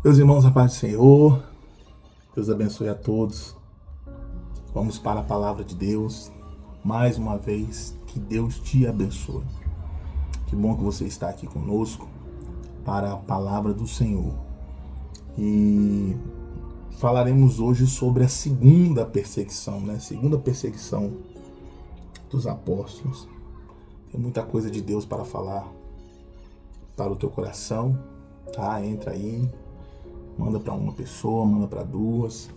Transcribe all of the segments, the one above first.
Meus irmãos, a paz do Senhor, Deus abençoe a todos. Vamos para a palavra de Deus. Mais uma vez, que Deus te abençoe. Que bom que você está aqui conosco para a palavra do Senhor. E falaremos hoje sobre a segunda perseguição, né? Segunda perseguição dos apóstolos. Tem muita coisa de Deus para falar para o teu coração, tá? Entra aí. Manda para uma pessoa, manda para duas.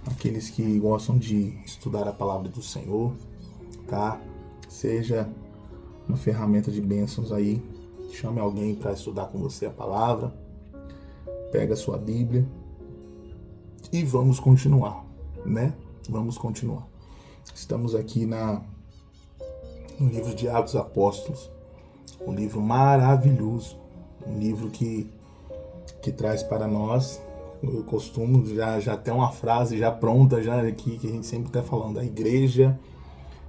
Aqueles que gostam de estudar a palavra do Senhor, tá? Seja uma ferramenta de bênçãos aí. Chame alguém para estudar com você a palavra. Pega a sua Bíblia e vamos continuar, né? Vamos continuar. Estamos aqui no livro de Atos Apóstolos, um livro maravilhoso, um livro que traz para nós, eu costumo já ter uma frase já pronta já aqui, que a gente sempre está falando, a igreja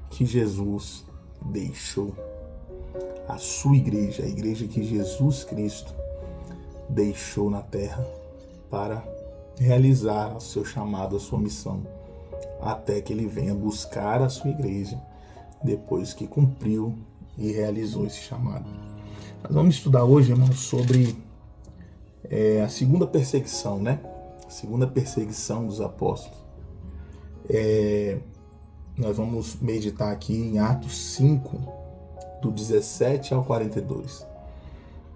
que Jesus deixou, a sua igreja, a igreja que Jesus Cristo deixou na terra para realizar o seu chamado, a sua missão, até que ele venha buscar a sua igreja, depois que cumpriu e realizou esse chamado. Nós vamos estudar hoje, irmãos, sobre a segunda perseguição, né? A segunda perseguição dos apóstolos. Nós vamos meditar aqui em Atos 5, do 17 ao 42.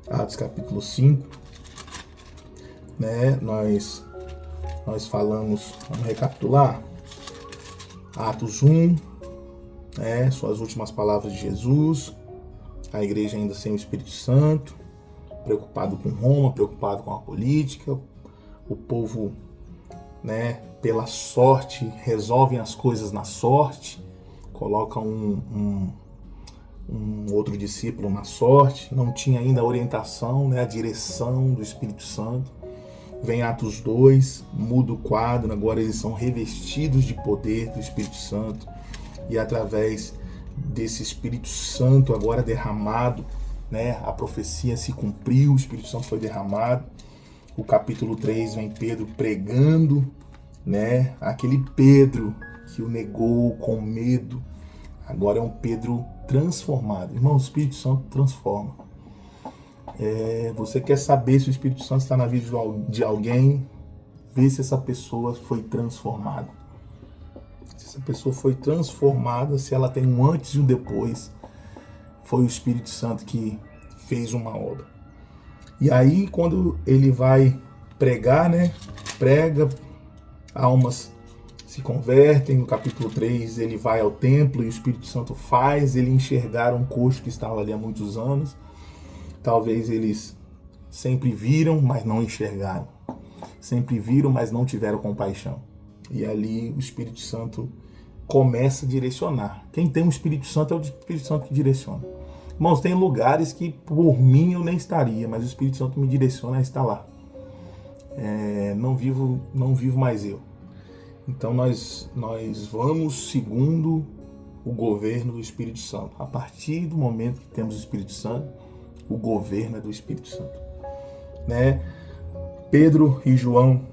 Atos capítulo 5, né? Nós falamos, vamos recapitular. Atos 1, né? Suas últimas palavras de Jesus, a igreja ainda sem o Espírito Santo, preocupado com Roma, preocupado com a política, o povo, né, pela sorte, resolvem as coisas na sorte, colocam um outro discípulo na sorte, não tinha ainda a orientação, né, a direção do Espírito Santo. Vem Atos 2, muda o quadro, agora eles são revestidos de poder do Espírito Santo, e através desse Espírito Santo agora derramado, né, a profecia se cumpriu, o Espírito Santo foi derramado. O capítulo 3 vem Pedro pregando, né, aquele Pedro que o negou com medo, agora é um Pedro transformado. Irmão, o Espírito Santo transforma. Você quer saber se o Espírito Santo está na vida de alguém? Vê se essa pessoa foi transformada. Se essa pessoa foi transformada, se ela tem um antes e um depois, foi o Espírito Santo que fez uma obra. E aí, quando ele vai pregar, né? Prega, almas se convertem. No capítulo 3, ele vai ao templo e o Espírito Santo faz ele enxergar um coxo que estava ali há muitos anos. Talvez eles sempre viram, mas não enxergaram. Sempre viram, mas não tiveram compaixão. E ali o Espírito Santo começa a direcionar. Quem tem o Espírito Santo é o Espírito Santo que direciona. Irmãos, tem lugares que por mim eu nem estaria, mas o Espírito Santo me direciona a estar lá. Não vivo mais eu. Então nós vamos segundo o governo do Espírito Santo. A partir do momento que temos o Espírito Santo, o governo é do Espírito Santo, né? Pedro e João,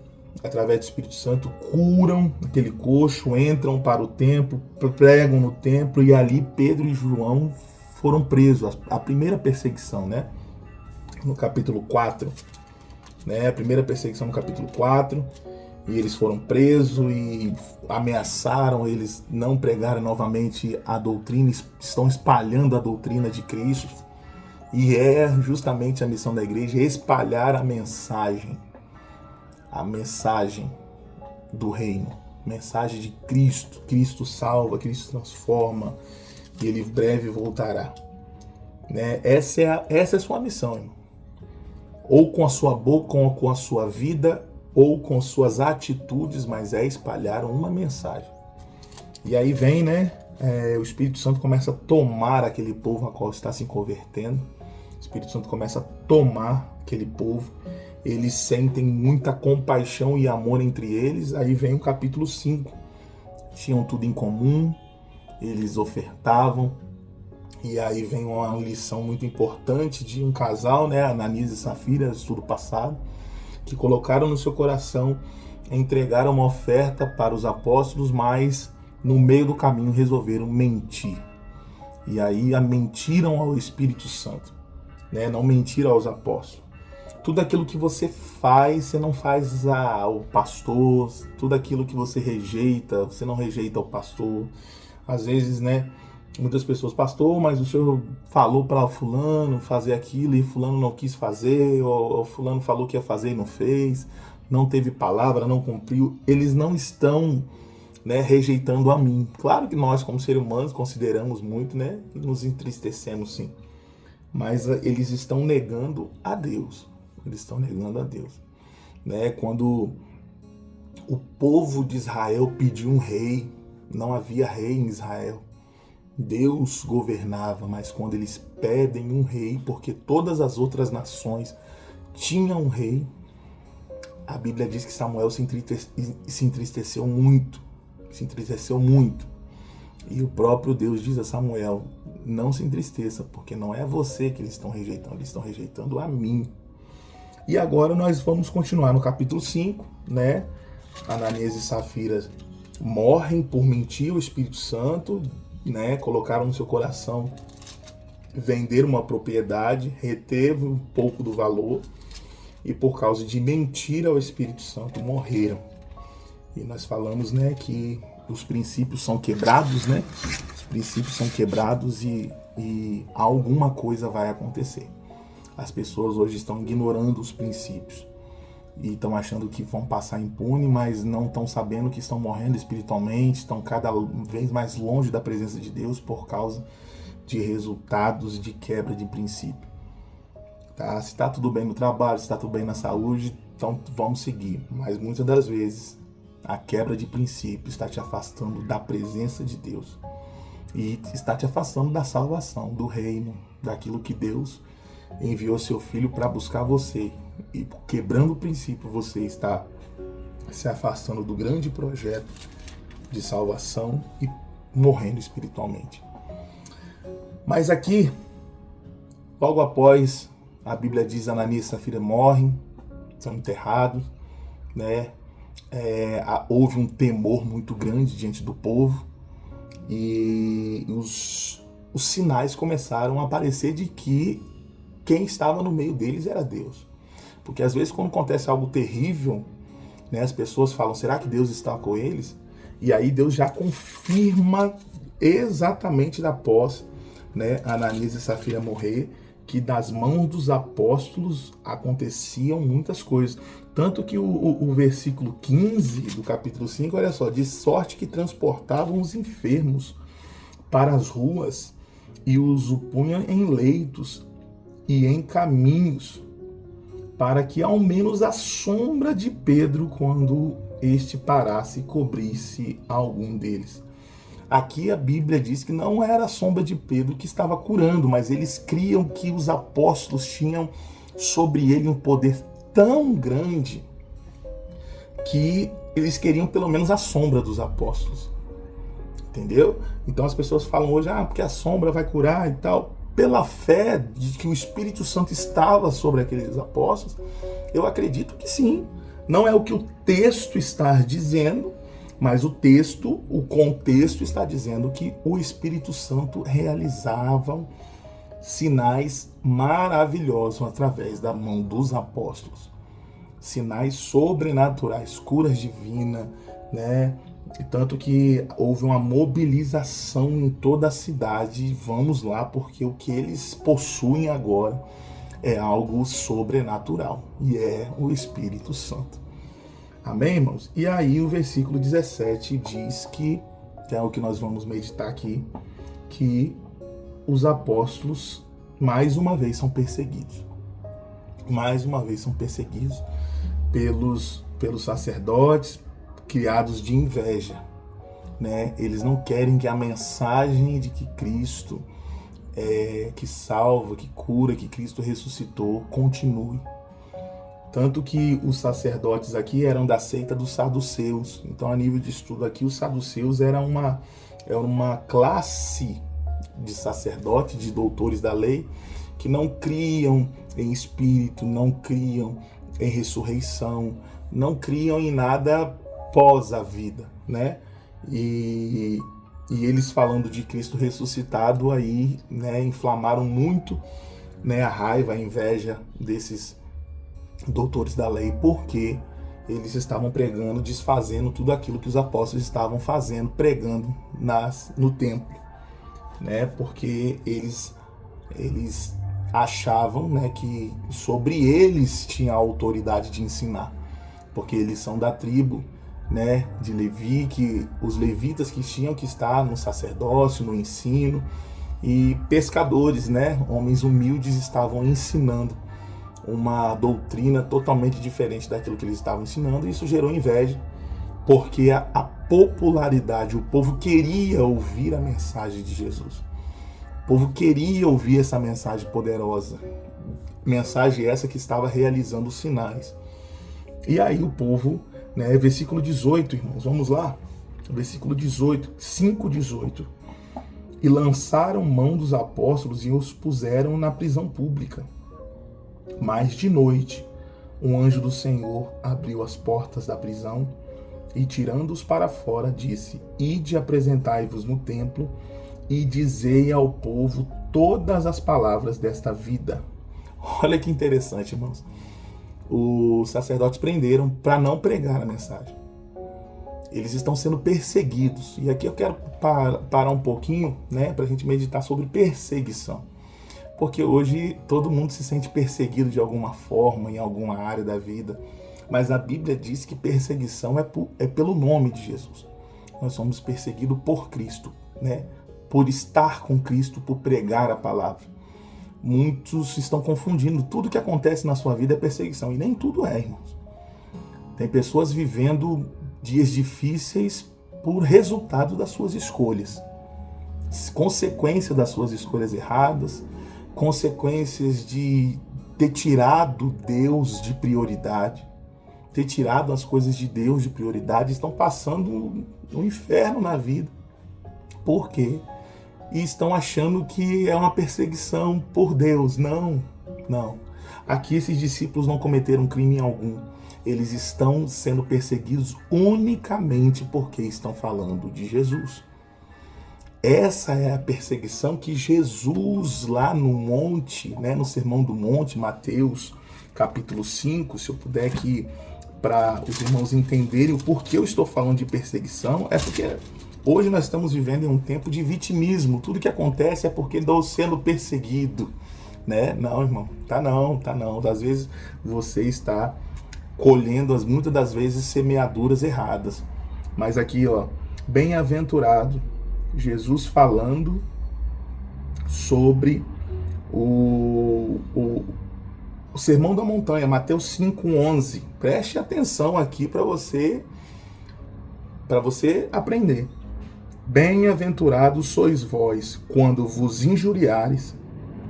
através do Espírito Santo, curam aquele coxo, entram para o templo, pregam no templo, e ali Pedro e João foram presos. A primeira perseguição, né? No capítulo 4, né? A primeira perseguição no capítulo 4, e eles foram presos e ameaçaram eles não pregarem novamente a doutrina, estão espalhando a doutrina de Cristo, e é justamente a missão da igreja espalhar a mensagem do reino, mensagem de Cristo. Cristo salva, Cristo transforma, e ele breve voltará, né? Essa é a sua missão, irmão. Ou com a sua boca, ou com a sua vida, ou com suas atitudes, mas é espalhar uma mensagem. E aí vem, né? O Espírito Santo começa a tomar aquele povo a qual está se convertendo. O Espírito Santo começa a tomar aquele povo. Eles sentem muita compaixão e amor entre eles. Aí vem o capítulo 5. Tinham tudo em comum, eles ofertavam. E aí vem uma lição muito importante de um casal, né? Ananias e Safira, estudo passado. que colocaram no seu coração entregar uma oferta para os apóstolos, mas no meio do caminho resolveram mentir. E aí mentiram ao Espírito Santo, né? Não mentiram aos apóstolos. Tudo aquilo que você faz, você não faz ao pastor. Tudo aquilo que você rejeita, você não rejeita ao pastor. Às vezes, né? Muitas pessoas, pastor, mas o senhor falou para fulano fazer aquilo e fulano não quis fazer, ou fulano falou que ia fazer e não fez, não teve palavra, não cumpriu. Eles não estão, né, rejeitando a mim. Claro que nós, como seres humanos, consideramos muito, né? Nos entristecemos, sim. Mas eles estão negando a Deus. Eles estão negando a Deus. Né? Quando o povo de Israel pediu um rei, não havia rei em Israel. Deus governava, mas quando eles pedem um rei, porque todas as outras nações tinham um rei, a Bíblia diz que Samuel se entristeceu muito. Se entristeceu muito. E o próprio Deus diz a Samuel, não se entristeça, porque não é você que eles estão rejeitando a mim. E agora nós vamos continuar no capítulo 5, né? Ananias e Safira morrem por mentir ao Espírito Santo, né? Colocaram no seu coração vender uma propriedade, reteve um pouco do valor e por causa de mentir ao Espírito Santo morreram. E nós falamos, né, que os princípios são quebrados, né? Os princípios são quebrados e alguma coisa vai acontecer. As pessoas hoje estão ignorando os princípios e estão achando que vão passar impune, mas não estão sabendo que estão morrendo espiritualmente, estão cada vez mais longe da presença de Deus por causa de resultados de quebra de princípio. Tá? Se está tudo bem no trabalho, se está tudo bem na saúde, então vamos seguir. Mas muitas das vezes a quebra de princípio está te afastando da presença de Deus e está te afastando da salvação, do reino, daquilo que Deus enviou seu filho para buscar você. E quebrando o princípio, você está se afastando do grande projeto de salvação e morrendo espiritualmente. Mas aqui, logo após, a Bíblia diz, Ananias e Safira morrem, são enterrados, né? Houve um temor muito grande diante do povo e os sinais começaram a aparecer de que quem estava no meio deles era Deus. Porque às vezes quando acontece algo terrível, né, as pessoas falam, será que Deus está com eles? E aí Deus já confirma exatamente após, né, Ananias e Safira morrer, que das mãos dos apóstolos aconteciam muitas coisas. Tanto que o versículo 15 do capítulo 5, olha só, de sorte que transportavam os enfermos para as ruas e os punham em leitos e em caminhos, para que ao menos a sombra de Pedro, quando este parasse, cobrisse algum deles. Aqui a Bíblia diz que não era a sombra de Pedro que estava curando, mas eles criam que os apóstolos tinham sobre ele um poder tão grande que eles queriam pelo menos a sombra dos apóstolos. Entendeu? Então as pessoas falam hoje, porque a sombra vai curar e tal. Pela fé de que o Espírito Santo estava sobre aqueles apóstolos, eu acredito que sim. Não é o que o texto está dizendo, mas o contexto está dizendo que o Espírito Santo realizava sinais maravilhosos através da mão dos apóstolos. Sinais sobrenaturais, curas divinas, né? E tanto que houve uma mobilização em toda a cidade. Vamos lá, porque o que eles possuem agora é algo sobrenatural. E é o Espírito Santo. Amém, irmãos? E aí o versículo 17 diz que é o que nós vamos meditar aqui, que os apóstolos, mais uma vez, são perseguidos. Mais uma vez são perseguidos pelos sacerdotes, criados de inveja, né? Eles não querem que a mensagem de que Cristo que salva, que cura, que Cristo ressuscitou, continue. Tanto que os sacerdotes aqui eram da seita dos saduceus. Então, a nível de estudo aqui, os saduceus era uma classe de sacerdotes, de doutores da lei, que não criam em espírito, não criam em ressurreição, não criam em nada pós a vida, né? E eles falando de Cristo ressuscitado aí, né, inflamaram muito, né, a raiva, a inveja desses doutores da lei, porque eles estavam pregando, desfazendo tudo aquilo que os apóstolos estavam fazendo, pregando no templo, né? Porque eles achavam, né, que sobre eles tinha a autoridade de ensinar, porque eles são da tribo, né, de Levi, que os levitas que tinham que estar no sacerdócio, no ensino, e pescadores, né, homens humildes, estavam ensinando uma doutrina totalmente diferente daquilo que eles estavam ensinando, e isso gerou inveja, porque a popularidade, o povo queria ouvir a mensagem de Jesus. O povo queria ouvir essa mensagem poderosa, mensagem essa que estava realizando os sinais. E aí o povo, né, versículo 18, irmãos, vamos lá, versículo 18, 5:18. E lançaram mão dos apóstolos e os puseram na prisão pública. Mas de noite, um anjo do Senhor abriu as portas da prisão e, tirando-os para fora, disse: Ide, apresentai-vos no templo e dizei ao povo todas as palavras desta vida. Olha que interessante, irmãos. Os sacerdotes prenderam para não pregar a mensagem. Eles estão sendo perseguidos. E aqui eu quero parar um pouquinho, né, para a gente meditar sobre perseguição. Porque hoje todo mundo se sente perseguido de alguma forma, em alguma área da vida. Mas a Bíblia diz que perseguição é pelo nome de Jesus. Nós somos perseguidos por Cristo, né? Por estar com Cristo, por pregar a palavra. Muitos estão confundindo. Tudo que acontece na sua vida é perseguição. E nem tudo é, irmãos. Tem pessoas vivendo dias difíceis por resultado das suas escolhas. Consequência das suas escolhas erradas. Consequências de ter tirado Deus de prioridade. Ter tirado as coisas de Deus de prioridade. Estão passando um inferno na vida. Por quê? E estão achando que é uma perseguição por Deus. Não, não. Aqui esses discípulos não cometeram crime algum. Eles estão sendo perseguidos unicamente porque estão falando de Jesus. Essa é a perseguição que Jesus lá no monte, né, no Sermão do Monte, Mateus capítulo 5, se eu puder aqui para os irmãos entenderem o porquê eu estou falando de perseguição, é porque hoje nós estamos vivendo em um tempo de vitimismo. Tudo que acontece é porque estou sendo perseguido, né? Não, irmão, tá não. Às vezes você está colhendo, muitas das vezes, semeaduras erradas. Mas aqui, ó, bem-aventurado, Jesus falando sobre o Sermão da Montanha, Mateus 5:11. Preste atenção aqui para você aprender. Bem-aventurados sois vós, quando vos injuriares,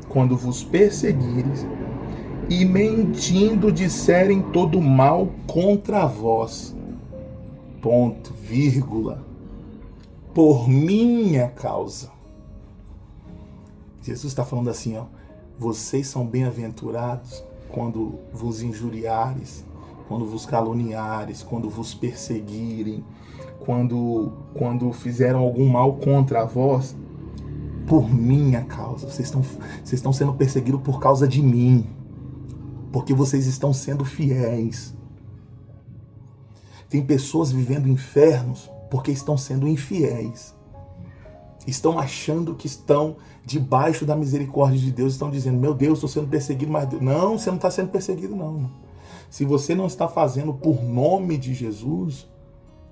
quando vos perseguires, e mentindo disserem todo mal contra vós. Ponto, vírgula. Por minha causa. Jesus está falando assim, ó. Vocês são bem-aventurados quando vos injuriares, quando vos caluniares, quando vos perseguirem, quando fizeram algum mal contra vós, por minha causa. Vocês estão sendo perseguidos por causa de mim, porque vocês estão sendo fiéis. Tem pessoas vivendo infernos porque estão sendo infiéis. Estão achando que estão debaixo da misericórdia de Deus, estão dizendo, meu Deus, estou sendo perseguido, mas não, você não está sendo perseguido, não. Se você não está fazendo por nome de Jesus,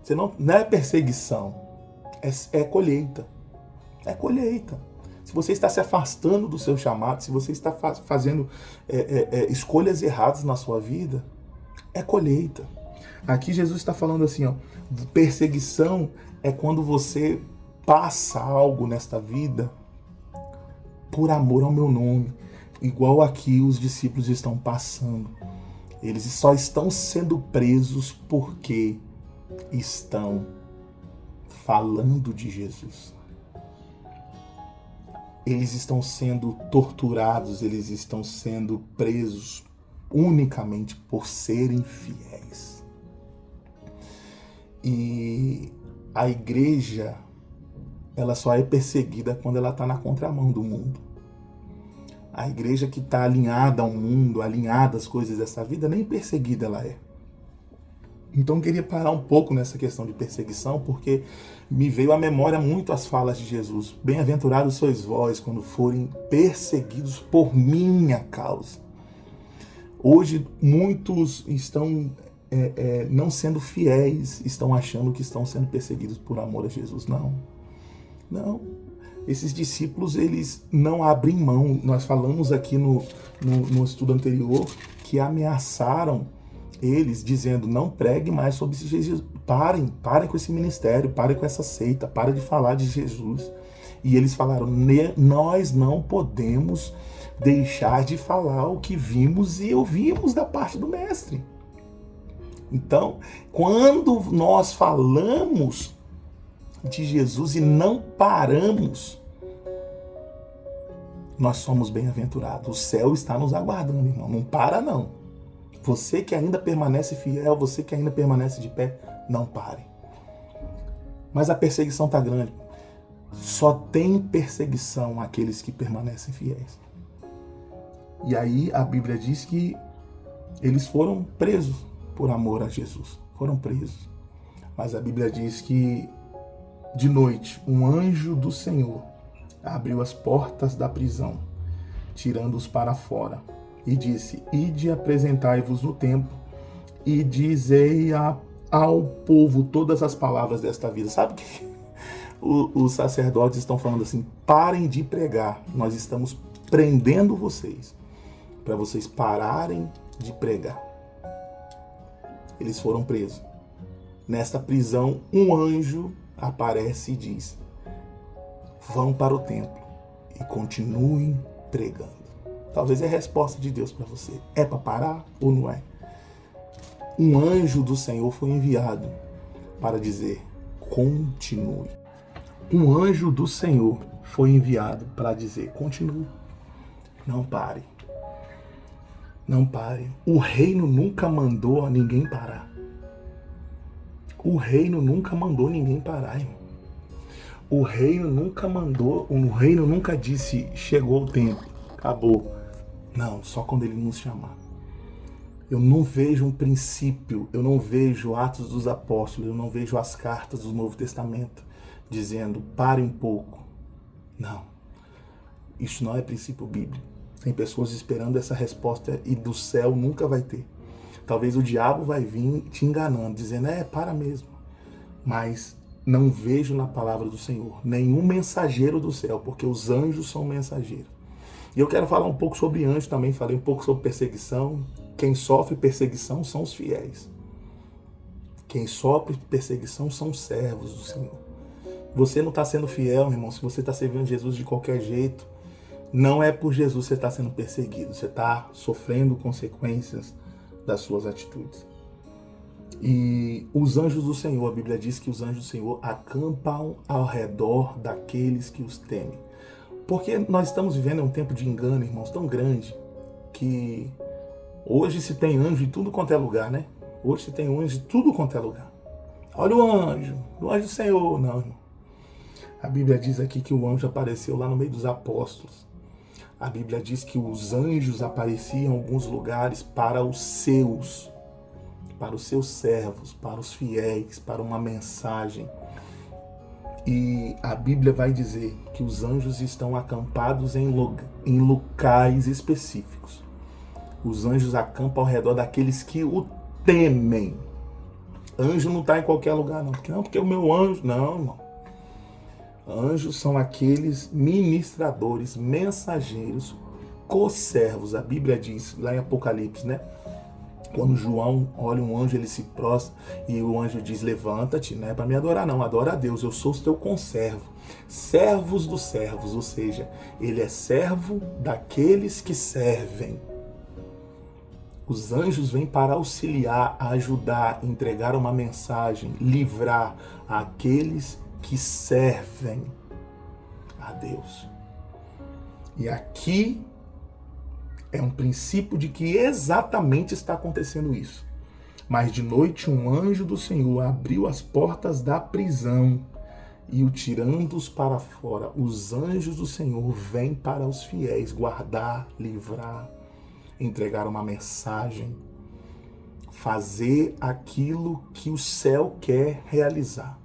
você não é perseguição, é colheita. É colheita. Se você está se afastando do seu chamado, se você está fazendo escolhas erradas na sua vida, é colheita. Aqui Jesus está falando assim, ó, perseguição é quando você passa algo nesta vida por amor ao meu nome, igual aqui os discípulos estão passando. Eles só estão sendo presos porque estão falando de Jesus. eles estão sendo torturados, eles estão sendo presos unicamente por serem fiéis. E a igreja, ela só é perseguida quando ela está na contramão do mundo. A igreja que está alinhada ao mundo, alinhada às coisas dessa vida, nem perseguida ela é. Então eu queria parar um pouco nessa questão de perseguição, porque me veio à memória muito as falas de Jesus. Bem-aventurados sois vós quando forem perseguidos por minha causa. Hoje muitos estão não sendo fiéis, estão achando que estão sendo perseguidos por amor a Jesus. Não. Esses discípulos, eles não abrem mão. Nós falamos aqui no estudo anterior que ameaçaram eles, dizendo: não pregue mais sobre Jesus. Parem com esse ministério, parem com essa seita, parem de falar de Jesus. E eles falaram: nós não podemos deixar de falar o que vimos e ouvimos da parte do Mestre. Então, quando nós falamos de Jesus e não paramos, nós somos bem-aventurados. O céu está nos aguardando, irmão. Não para, não. Você que ainda permanece fiel, você que ainda permanece de pé, não pare. Mas a perseguição está grande. Só tem perseguição àqueles que permanecem fiéis. E aí a Bíblia diz que eles foram presos por amor a Jesus. Foram presos. Mas a Bíblia diz que de noite um anjo do Senhor abriu as portas da prisão, tirando-os para fora. E disse: ide, apresentai-vos no templo e dizei ao povo todas as palavras desta vida. Sabe o que os sacerdotes estão falando assim? Parem de pregar. Nós estamos prendendo vocês para vocês pararem de pregar. Eles foram presos. Nesta prisão, um anjo aparece e diz: vão para o templo e continuem pregando. Talvez é a resposta de Deus para você. É para parar ou não é? Um anjo do Senhor foi enviado para dizer: continue. Um anjo do Senhor foi enviado para dizer: continue. Não pare. Não pare. O reino nunca mandou ninguém parar. O reino nunca mandou ninguém parar, irmão. O reino nunca disse: chegou o tempo, acabou. Não, só quando ele nos chamar. Eu não vejo um princípio, eu não vejo Atos dos Apóstolos, eu não vejo as cartas do Novo Testamento dizendo: pare um pouco. Não, isso não é princípio bíblico. Tem pessoas esperando essa resposta e do céu nunca vai ter. Talvez o diabo vai vir te enganando, dizendo: para mesmo. Mas não vejo na palavra do Senhor nenhum mensageiro do céu, porque os anjos são mensageiros. E eu quero falar um pouco sobre anjo também, falei um pouco sobre perseguição. Quem sofre perseguição são os fiéis. Quem sofre perseguição são os servos do Senhor. Você não está sendo fiel, irmão, se você está servindo Jesus de qualquer jeito, não é por Jesus que você está sendo perseguido, você está sofrendo consequências das suas atitudes. E os anjos do Senhor, a Bíblia diz que os anjos do Senhor acampam ao redor daqueles que os temem. Porque nós estamos vivendo um tempo de engano, irmãos, tão grande, que hoje se tem anjo em tudo quanto é lugar, né? Hoje se tem anjo em tudo quanto é lugar. Olha o anjo do Senhor. Não, irmão. A Bíblia diz aqui que o anjo apareceu lá no meio dos apóstolos. A Bíblia diz que os anjos apareciam em alguns lugares para os seus servos, para os fiéis, para uma mensagem. E a Bíblia vai dizer que os anjos estão acampados em locais específicos. Os anjos acampam ao redor daqueles que o temem. Anjo não está em qualquer lugar, não. Porque o meu anjo... Não, irmão. Anjos são aqueles ministradores, mensageiros, co-servos. A Bíblia diz, lá em Apocalipse, né? Quando João olha um anjo, ele se prostra e o anjo diz: levanta-te, não é para me adorar não, adora a Deus, eu sou o teu conservo. Servos dos servos, ou seja, ele é servo daqueles que servem. Os anjos vêm para auxiliar, ajudar, entregar uma mensagem, livrar aqueles que servem a Deus. E aqui é um princípio de que exatamente está acontecendo isso. Mas de noite um anjo do Senhor abriu as portas da prisão e o tirando-os para fora. Os anjos do Senhor vêm para os fiéis guardar, livrar, entregar uma mensagem, fazer aquilo que o céu quer realizar.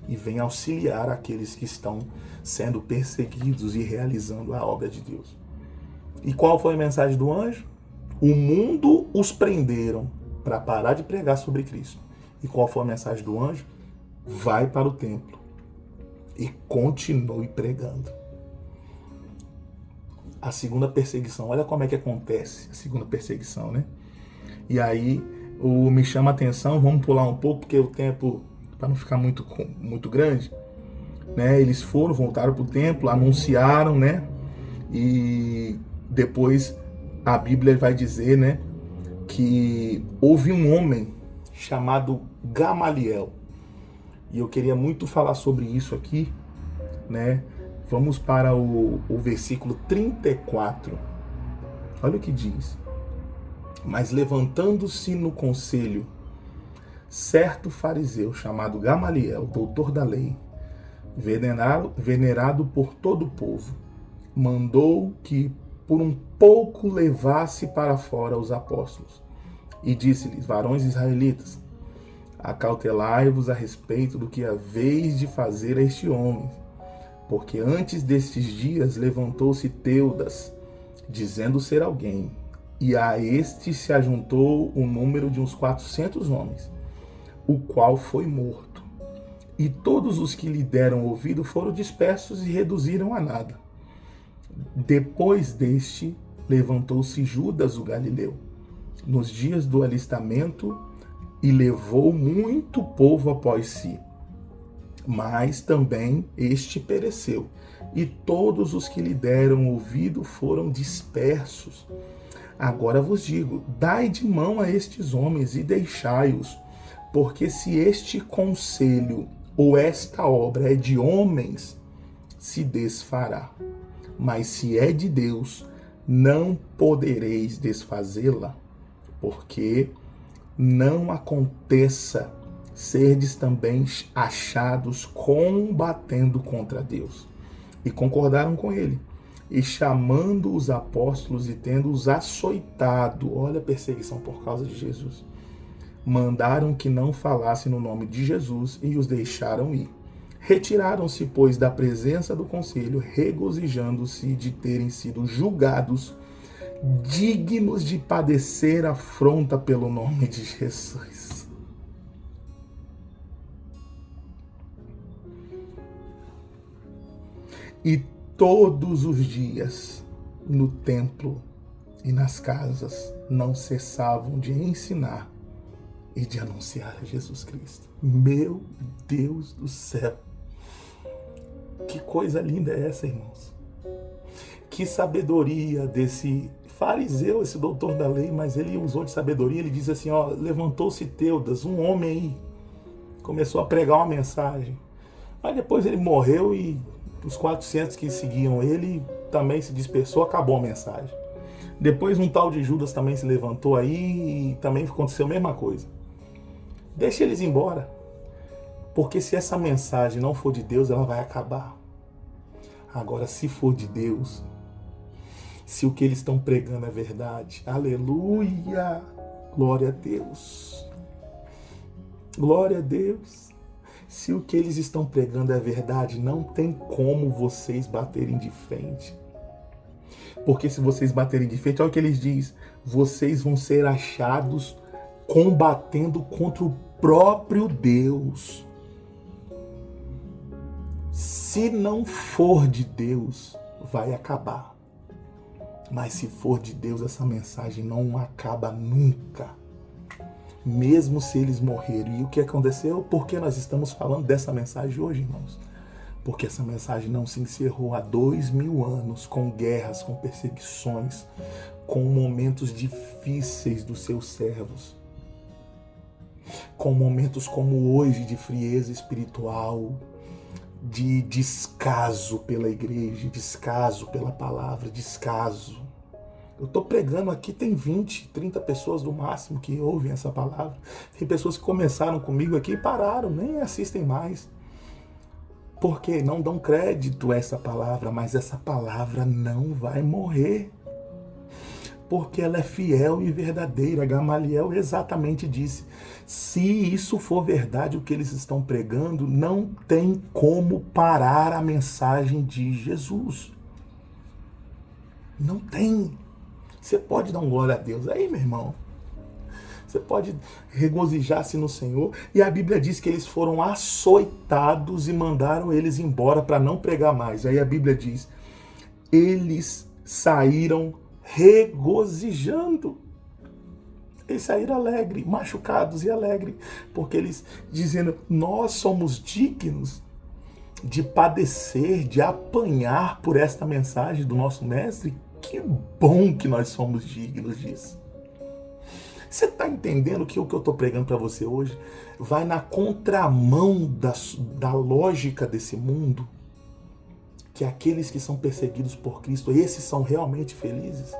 E vem auxiliar aqueles que estão sendo perseguidos e realizando a obra de Deus. E qual foi a mensagem do anjo? O mundo os prenderam para parar de pregar sobre Cristo. E qual foi a mensagem do anjo? Vai para o templo e continue pregando. A segunda perseguição, olha como é que acontece a segunda perseguição, né? E aí, me chama a atenção, vamos pular um pouco, porque o tempo, para não ficar muito grande, né? Eles voltaram para o templo, anunciaram, né? E depois a Bíblia vai dizer, né, que houve um homem chamado Gamaliel. E eu queria muito falar sobre isso aqui, né? Vamos para o versículo 34. Olha o que diz. Mas levantando-se no conselho, certo fariseu chamado Gamaliel, doutor da lei, venerado por todo o povo, mandou que por um pouco levasse para fora os apóstolos. E disse-lhes: varões israelitas, acautelai-vos a respeito do que haveis de fazer a este homem. Porque antes destes dias levantou-se Teudas, dizendo ser alguém, e a este se ajuntou o número de uns 400 homens, o qual foi morto. E todos os que lhe deram ouvido foram dispersos e reduziram a nada. Depois deste, levantou-se Judas o Galileu, nos dias do alistamento, e levou muito povo após si. Mas também este pereceu, e todos os que lhe deram ouvido foram dispersos. Agora vos digo, dai de mão a estes homens e deixai-os, porque se este conselho ou esta obra é de homens, se desfará. Mas se é de Deus, não podereis desfazê-la, porque não aconteça serdes também achados combatendo contra Deus. E concordaram com ele. E chamando os apóstolos e tendo-os açoitado, olha a perseguição por causa de Jesus, mandaram que não falassem no nome de Jesus e os deixaram ir. Retiraram-se, pois, da presença do conselho, regozijando-se de terem sido julgados dignos de padecer afronta pelo nome de Jesus. E todos os dias, no templo e nas casas, não cessavam de ensinar e de anunciar a Jesus Cristo. Meu Deus do céu! Que coisa linda é essa, irmãos? Que sabedoria desse fariseu, esse doutor da lei, mas ele usou de sabedoria. Ele diz assim, ó, levantou-se Teudas, um homem aí, começou a pregar uma mensagem. Mas depois ele morreu e os 400 que seguiam ele também se dispersou, acabou a mensagem. Depois um tal de Judas também se levantou aí e também aconteceu a mesma coisa. Deixa eles embora, porque se essa mensagem não for de Deus, ela vai acabar. Agora, se for de Deus, se o que eles estão pregando é verdade, aleluia, glória a Deus, glória a Deus. Se o que eles estão pregando é verdade, não tem como vocês baterem de frente. Porque se vocês baterem de frente, olha o que eles dizem, vocês vão ser achados combatendo contra o próprio Deus. Se não for de Deus, vai acabar. Mas se for de Deus, essa mensagem não acaba nunca. Mesmo se eles morrerem. E o que aconteceu? Por que nós estamos falando dessa mensagem hoje, irmãos? Porque essa mensagem não se encerrou há 2000 anos com guerras, com perseguições, com momentos difíceis dos seus servos, com momentos como hoje de frieza espiritual, de descaso pela igreja, descaso pela palavra, descaso. Eu estou pregando aqui, tem 20, 30 pessoas no máximo que ouvem essa palavra. Tem pessoas que começaram comigo aqui e pararam, nem assistem mais. Porque não dão crédito a essa palavra, mas essa palavra não vai morrer. Porque ela é fiel e verdadeira. Gamaliel exatamente disse: se isso for verdade o que eles estão pregando, não tem como parar a mensagem de Jesus. Não tem. Você pode dar um glória a Deus aí, meu irmão. Você pode regozijar-se no Senhor. E a Bíblia diz que eles foram açoitados e mandaram eles embora para não pregar mais. Aí a Bíblia diz: eles saíram regozijando. Eles saíram alegres, machucados e alegres, porque eles dizendo: nós somos dignos de padecer, de apanhar por esta mensagem do nosso mestre. Que bom que nós somos dignos disso. Você está entendendo que o que eu estou pregando para você hoje vai na contramão da lógica desse mundo? Que aqueles que são perseguidos por Cristo, esses são realmente felizes?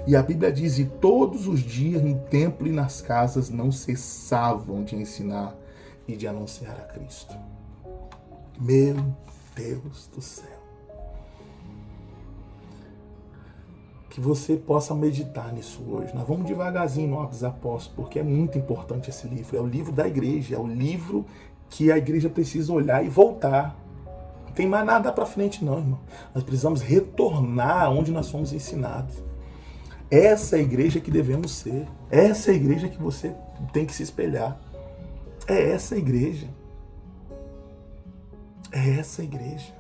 E a Bíblia diz: e todos os dias no templo e nas casas não cessavam de ensinar e de anunciar a Cristo. Meu Deus do céu. Que você possa meditar nisso hoje. Nós vamos devagarzinho no Atos dos Apóstolos, porque é muito importante esse livro. É o livro da igreja, é o livro que a igreja precisa olhar e voltar. Não tem mais nada para frente não, irmão. Nós precisamos retornar onde nós fomos ensinados. Essa é a igreja que devemos ser. Essa é a igreja que você tem que se espelhar. É essa a igreja. É essa a igreja.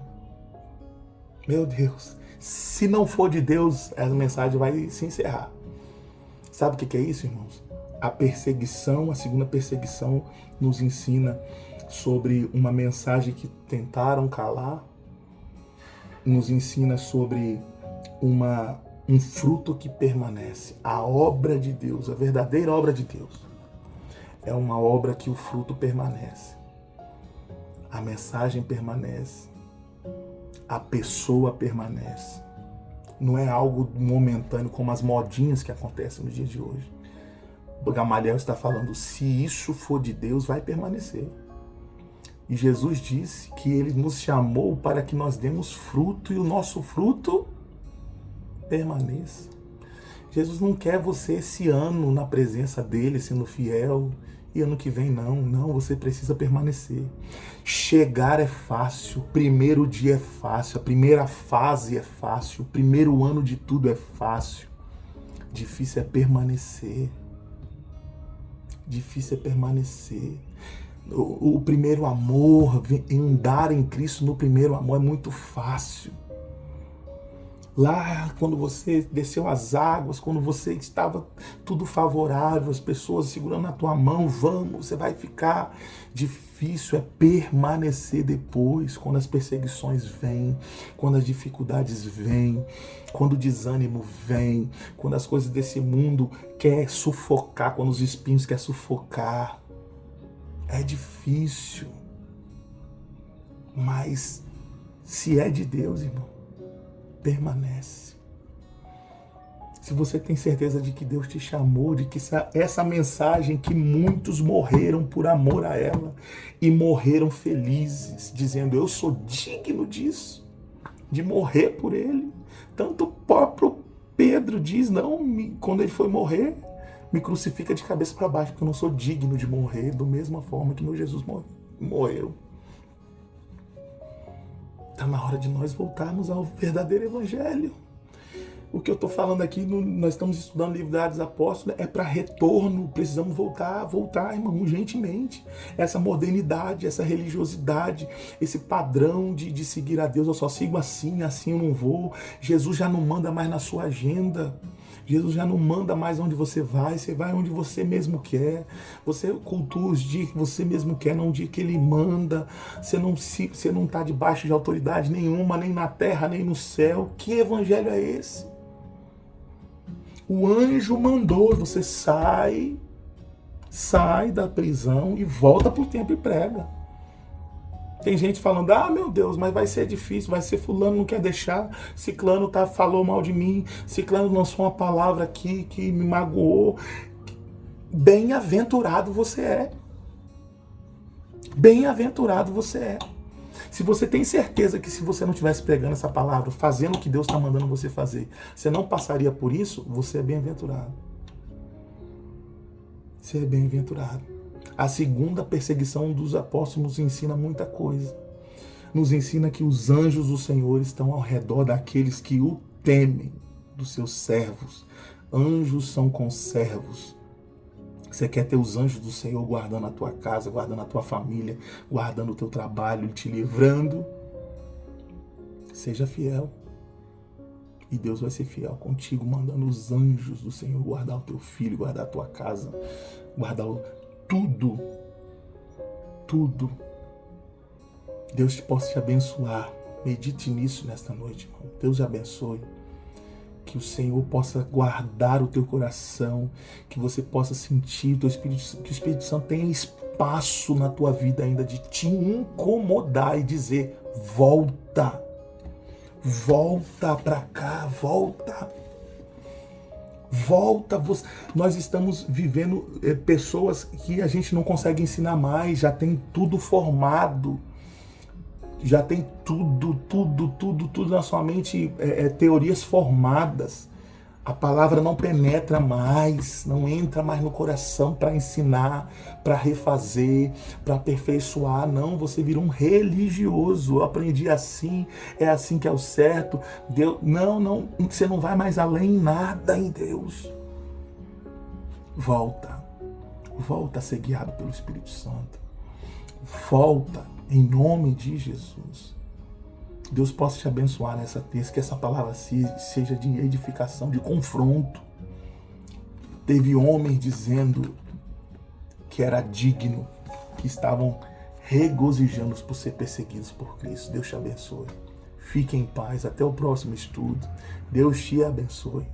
Meu Deus. Se não for de Deus, essa mensagem vai se encerrar. Sabe o que é isso, irmãos? A perseguição, a segunda perseguição, nos ensina sobre uma mensagem que tentaram calar, nos ensina sobre um fruto que permanece. A obra de Deus, a verdadeira obra de Deus, é uma obra que o fruto permanece. A mensagem permanece. A pessoa permanece. Não é algo momentâneo como as modinhas que acontecem nos dias de hoje. O Gamaliel está falando: se isso for de Deus, vai permanecer. E Jesus disse que ele nos chamou para que nós demos fruto e o nosso fruto permaneça. Jesus não quer você esse ano na presença dele, sendo fiel, e ano que vem não, você precisa permanecer. Chegar é fácil, o primeiro dia é fácil, a primeira fase é fácil, o primeiro ano de tudo é fácil. Difícil é permanecer. Difícil é permanecer. O primeiro amor, andar em Cristo no primeiro amor é muito fácil. Lá, quando você desceu as águas, quando você estava tudo favorável, as pessoas segurando na tua mão, vamos, você vai ficar. Difícil é permanecer depois, quando as perseguições vêm, quando as dificuldades vêm, quando o desânimo vem, quando as coisas desse mundo quer sufocar, quando os espinhos querem sufocar. É difícil. Mas se é de Deus, irmão, permanece. Se você tem certeza de que Deus te chamou, de que essa mensagem que muitos morreram por amor a ela e morreram felizes, dizendo: eu sou digno disso, de morrer por ele. Tanto o próprio Pedro diz: não, quando ele foi morrer, me crucifica de cabeça para baixo, porque eu não sou digno de morrer da mesma forma que meu Jesus morreu. Está na hora de nós voltarmos ao verdadeiro evangelho. O que eu estou falando aqui, nós estamos estudando o livro dos Atos dos Apóstolos, é para retorno. Precisamos voltar, irmão, urgentemente. Essa modernidade, essa religiosidade, esse padrão de seguir a Deus, eu só sigo assim eu não vou. Jesus já não manda mais na sua agenda. Jesus já não manda mais onde você vai onde você mesmo quer. Você cultua os dias que você mesmo quer, não o dia que ele manda. Você não está debaixo de autoridade nenhuma, nem na terra, nem no céu. Que evangelho é esse? O anjo mandou, você sai da prisão e volta para o templo e prega. Tem gente falando, meu Deus, mas vai ser difícil, vai ser fulano não quer deixar, ciclano falou mal de mim, ciclano lançou uma palavra aqui que me magoou. Bem-aventurado você é. Bem-aventurado você é. Se você tem certeza que se você não estivesse pregando essa palavra, fazendo o que Deus está mandando você fazer, você não passaria por isso, você é bem-aventurado. Você é bem-aventurado. A segunda perseguição dos apóstolos nos ensina muita coisa. Nos ensina que os anjos do Senhor estão ao redor daqueles que o temem, dos seus servos. Anjos são conservos. Você quer ter os anjos do Senhor guardando a tua casa, guardando a tua família, guardando o teu trabalho, te livrando? Seja fiel. E Deus vai ser fiel contigo, mandando os anjos do Senhor guardar o teu filho, guardar a tua casa, guardar tudo. Tudo. Deus possa te abençoar. Medite nisso nesta noite, irmão. Deus te abençoe. Que o Senhor possa guardar o teu coração, que você possa sentir o teu Espírito, que o Espírito Santo tenha espaço na tua vida ainda de te incomodar e dizer, volta. Volta para cá, volta. Volta. Nós estamos vivendo pessoas que a gente não consegue ensinar mais, já tem tudo formado. Já tem tudo na sua mente, teorias formadas. A palavra não penetra mais, não entra mais no coração para ensinar, para refazer, para aperfeiçoar. Não, você vira um religioso. Eu aprendi assim, é assim que é o certo. Deus, não, você não vai mais além em nada em Deus. Volta a ser guiado pelo Espírito Santo. Volta. Em nome de Jesus. Deus possa te abençoar nessa terça, que essa palavra seja de edificação, de confronto. Teve homens dizendo que era digno, que estavam regozijando por ser perseguidos por Cristo. Deus te abençoe. Fique em paz. Até o próximo estudo. Deus te abençoe.